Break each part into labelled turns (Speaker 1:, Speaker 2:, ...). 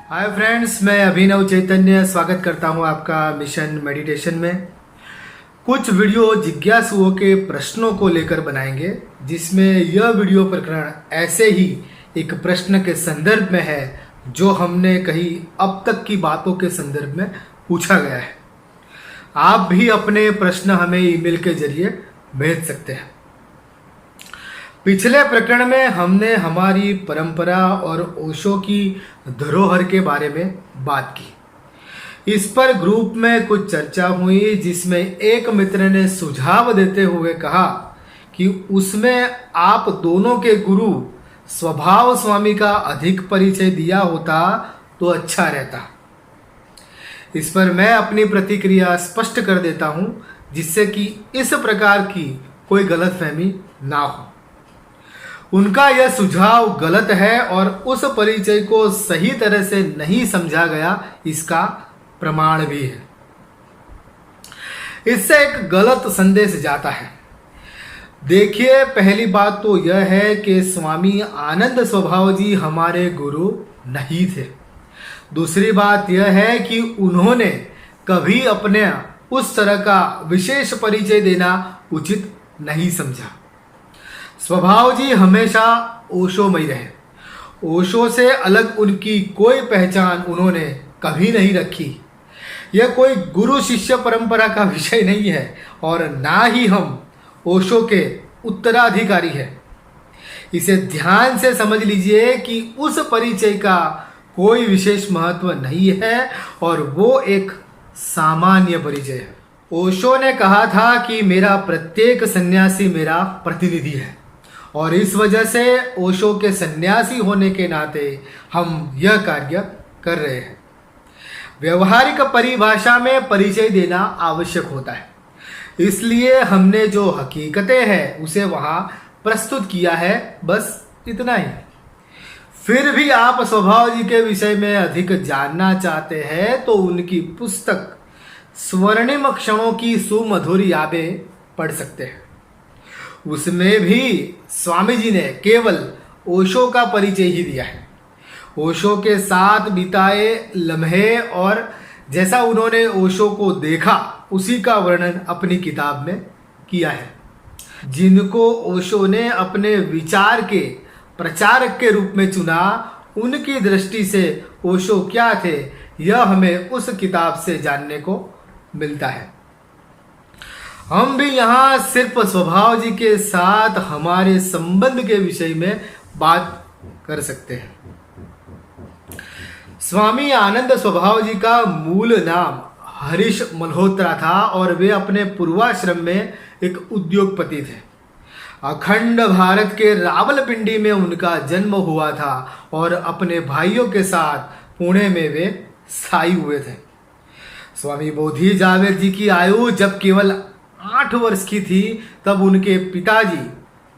Speaker 1: Hi friends, मैं अभिनव चैतन्य स्वागत करता हूं आपका मिशन मेडिटेशन में। कुछ वीडियो जिज्ञासुओं के प्रश्नों को लेकर बनाएंगे, जिसमें यह वीडियो प्रकरण ऐसे ही एक प्रश्न के संदर्भ में है जो हमने कही अब तक की बातों के संदर्भ में पूछा गया है। आप भी अपने प्रश्न हमें ईमेल के जरिए भेज सकते हैं। पिछले प्रकरण में हमने हमारी परंपरा और ओशो की धरोहर के बारे में बात की। इस पर ग्रुप में कुछ चर्चा हुई, जिसमें एक मित्र ने सुझाव देते हुए कहा कि उसमें आप दोनों के गुरु स्वभाव स्वामी का अधिक परिचय दिया होता तो अच्छा रहता। इस पर मैं अपनी प्रतिक्रिया स्पष्ट कर देता हूं, जिससे कि इस प्रकार की कोई गलतफहमी ना हो। उनका यह सुझाव गलत है और उस परिचय को सही तरह से नहीं समझा गया, इसका प्रमाण भी है। इससे एक गलत संदेश जाता है। देखिए, पहली बात तो यह है कि स्वामी आनंद स्वभाव जी हमारे गुरु नहीं थे। दूसरी बात यह है कि उन्होंने कभी अपने उस तरह का विशेष परिचय देना उचित नहीं समझा। स्वभाव जी हमेशा ओशोमय रहे। ओशो से अलग उनकी कोई पहचान उन्होंने कभी नहीं रखी। यह कोई गुरु शिष्य परंपरा का विषय नहीं है और ना ही हम ओशो के उत्तराधिकारी हैं। इसे ध्यान से समझ लीजिए कि उस परिचय का कोई विशेष महत्व नहीं है और वो एक सामान्य परिचय है। ओशो ने कहा था कि मेरा प्रत्येक सन्यासी मेरा प्रतिनिधि है और इस वजह से ओशो के सन्यासी होने के नाते हम यह कार्य कर रहे हैं। व्यवहारिक परिभाषा में परिचय देना आवश्यक होता है, इसलिए हमने जो हकीकतें हैं उसे वहां प्रस्तुत किया है, बस इतना ही। फिर भी आप स्वभाव जी के विषय में अधिक जानना चाहते हैं तो उनकी पुस्तक स्वर्णिम क्षणों की सुमधुर यादें पढ़ सकते हैं। उसमें भी स्वामी जी ने केवल ओशो का परिचय ही दिया है। ओशो के साथ बिताए लम्हे और जैसा उन्होंने ओशो को देखा उसी का वर्णन अपनी किताब में किया है। जिनको ओशो ने अपने विचार के प्रचारक के रूप में चुना, उनकी दृष्टि से ओशो क्या थे, यह हमें उस किताब से जानने को मिलता है। हम भी यहाँ सिर्फ स्वभाव जी के साथ हमारे संबंध के विषय में बात कर सकते हैं। स्वामी आनंद स्वभाव जी का मूल नाम हरीश मल्होत्रा था और वे अपने पूर्वाश्रम में एक उद्योगपति थे। अखंड भारत के रावलपिंडी में उनका जन्म हुआ था और अपने भाइयों के साथ पुणे में वे स्थायी हुए थे। स्वामी बोधि जावेद जी की आयु जब केवल 8 वर्ष की थी, तब उनके पिताजी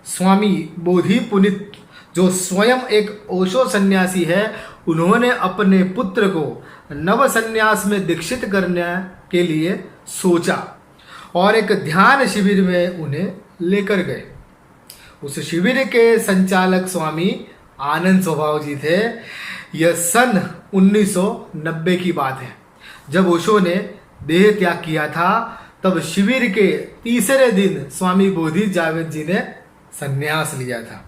Speaker 1: स्वामी बोधि पुनित, जो स्वयं एक ओशो सन्यासी है, उन्होंने अपने पुत्र को नव सन्यास में दीक्षित करने के लिए सोचा और एक ध्यान शिविर में उन्हें लेकर गए। उस शिविर के संचालक स्वामी आनंद स्वभाव जी थे। यह सन 1990 की बात है, जब ओशो ने देह त्याग किया था। तब शिविर के तीसरे दिन स्वामी बोधि जावेद जी ने संन्यास लिया था।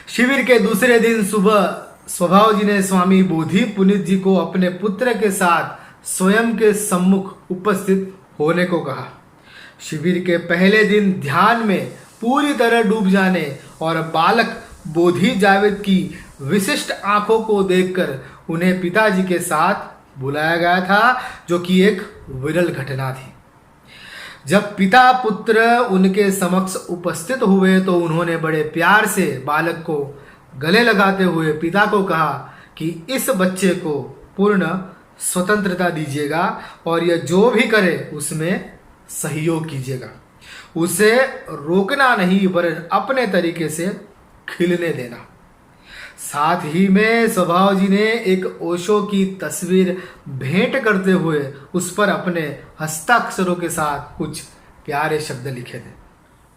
Speaker 1: शिविर के दूसरे दिन सुबह स्वभाव जी ने स्वामी बोधि पुनित जी को अपने पुत्र के साथ स्वयं के सम्मुख उपस्थित होने को कहा। शिविर के पहले दिन ध्यान में पूरी तरह डूब जाने और बालक बोधि जावेद की विशिष्ट आंखों को देखकर उन्हें पिताजी के साथ बुलाया गया था, जो कि एक विरल घटना थी। जब पिता पुत्र उनके समक्ष उपस्थित हुए तो उन्होंने बड़े प्यार से बालक को गले लगाते हुए पिता को कहा कि इस बच्चे को पूर्ण स्वतंत्रता दीजिएगा और यह जो भी करे उसमें सहयोग कीजिएगा। उसे रोकना नहीं, वरन अपने तरीके से खिलने देना। साथ ही में स्वभाव जी ने एक ओशो की तस्वीर भेंट करते हुए उस पर अपने हस्ताक्षरों के साथ कुछ प्यारे शब्द लिखे थे।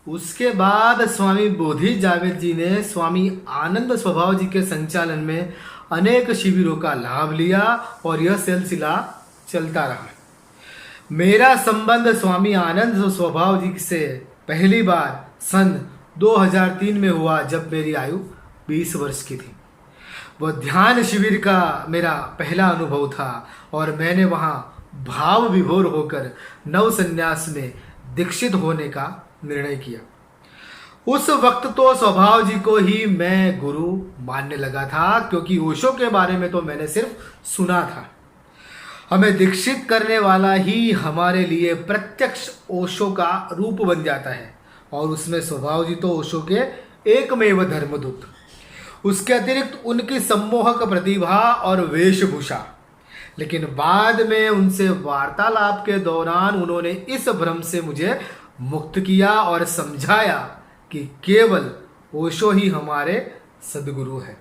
Speaker 1: उसके बाद स्वामी बोधि जावेद जी ने स्वामी आनंद स्वभाव जी के संचालन में अनेक शिविरों का लाभ लिया और यह सिलसिला चलता रहा। मेरा संबंध स्वामी आनंद स्वभाव जी से पहली बार सन 2003 में हुआ, जब मेरी आयु 20 वर्ष की थी। वह ध्यान शिविर का मेरा पहला अनुभव था और मैंने वहाँ भाव विभोर होकर नव संन्यास में दीक्षित होने का निर्णय किया। उस वक्त तो स्वभाव जी को ही मैं गुरु मानने लगा था, क्योंकि ओशो के बारे में तो मैंने सिर्फ सुना था। हमें दीक्षित करने वाला ही हमारे लिए प्रत्यक्ष ओशो का रूप बन जाता है, और उसमें स्वभाव जी तो ओशो के एकमेव धर्मदूत। उसके अतिरिक्त उनकी सम्मोहक प्रतिभा और वेशभूषा। लेकिन बाद में उनसे वार्तालाप के दौरान उन्होंने इस भ्रम से मुझे मुक्त किया और समझाया कि केवल ओशो ही हमारे सदगुरु है।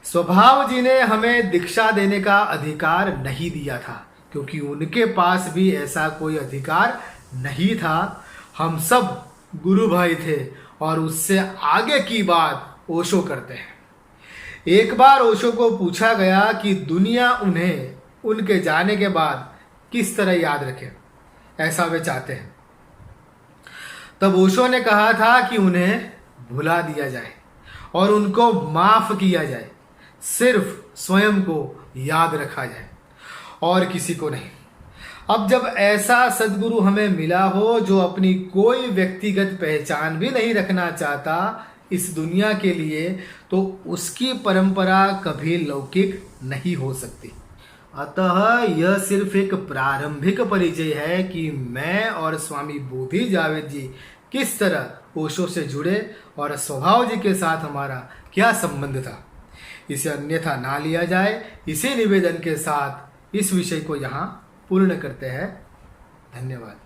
Speaker 1: स्वभाव जी ने हमें दीक्षा देने का अधिकार नहीं दिया था, क्योंकि उनके पास भी ऐसा कोई अधिकार नहीं था। हम सब गुरु भाई थे और उससे आगे की बात ओशो करते हैं। एक बार ओशो को पूछा गया कि दुनिया उन्हें उनके जाने के बाद किस तरह याद रखे, ऐसा वे चाहते हैं। तब ओशो ने कहा था कि उन्हें भुला दिया जाए और उनको माफ किया जाए, सिर्फ स्वयं को याद रखा जाए और किसी को नहीं। अब जब ऐसा सदगुरु हमें मिला हो जो अपनी कोई व्यक्तिगत पहचान भी नहीं रखना चाहता इस दुनिया के लिए, तो उसकी परंपरा कभी लौकिक नहीं हो सकती। अतः यह सिर्फ एक प्रारंभिक परिचय है कि मैं और स्वामी बोधि जावेद जी किस तरह ओशो से जुड़े और स्वभाव जी के साथ हमारा क्या संबंध था। इसे अन्यथा ना लिया जाए, इसी निवेदन के साथ इस विषय को यहाँ पूर्ण करते हैं। धन्यवाद।